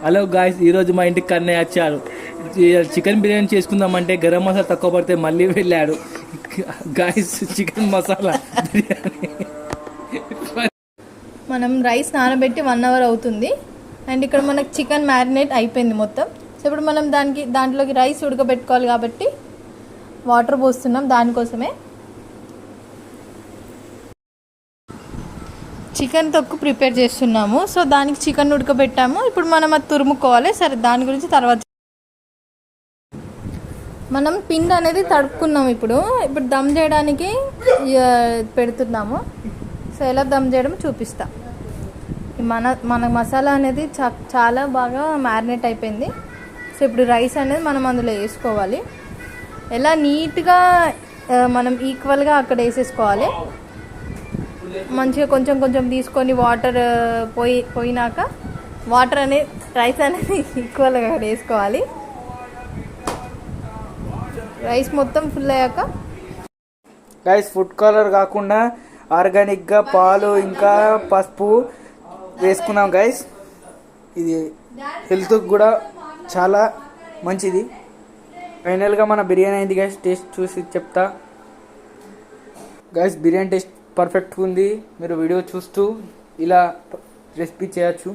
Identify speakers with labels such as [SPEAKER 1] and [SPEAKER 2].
[SPEAKER 1] Hello guys, ఈరోజు మా ఇంటికి కన్నయ్య వచ్చారు. చికెన్ బిర్యానీ చేసుకుందామంటే గరం మసాలా తక్కువ పడితే మళ్ళీ వెళ్ళాడు. Guys, chicken masala biryani.
[SPEAKER 2] మనం రైస్ నానబెట్టి 1 అవర్ అవుతుంది. అండ్ ఇక్కడ మనకు చికెన్ మ్యారినేట్ అయిపోయింది మొత్తం. సో ఇప్పుడు మనం దాంట్లోకి రైస్ ఉడకబెట్టుకోవాలి కాబట్టి వాటర్ పోస్తున్నాం. దానికోసమే చికెన్ తొక్కు ప్రిపేర్ చేస్తున్నాము. సో దానికి చికెన్ ఉడకబెట్టాము. ఇప్పుడు మనం అది తురుముకోవాలి. సరే, దాని గురించి తర్వాత. మనం పిండి అనేది తడుపుకున్నాము. ఇప్పుడు దమ్ చేయడానికి పెడుతున్నాము. సో ఎలా దమ్ చేయడం చూపిస్తా. మన మసాలా అనేది చాలా బాగా మ్యారినేట్ అయిపోయింది. సో ఇప్పుడు రైస్ అనేది మనం అందులో వేసుకోవాలి. ఎలా నీట్గా మనం ఈక్వల్గా అక్కడ వేసేసుకోవాలి. మంచిగా కొంచెం కొంచెం తీసుకొని వాటర్ పోయినాక వాటర్ అనేది రైస్ అనేది ఈక్వల్గా వేసుకోవాలి. రైస్ మొత్తం ఫుల్ అయ్యాక
[SPEAKER 1] గైస్, ఫుడ్ కలర్ కాకుండా ఆర్గానిక్గా పాలు ఇంకా పసుపు వేసుకున్నాం గైస్. ఇది హెల్త్కి కూడా చాలా మంచిది. ఫైనల్గా మన బిర్యానీ అయింది గైస్. టేస్ట్ చూసి చెప్తా గైస్. బిర్యానీ టేస్ట్ పర్ఫెక్ట్గా ఉంది. మీరు వీడియో చూస్తూ ఇలా రెసిపీ చేయొచ్చు.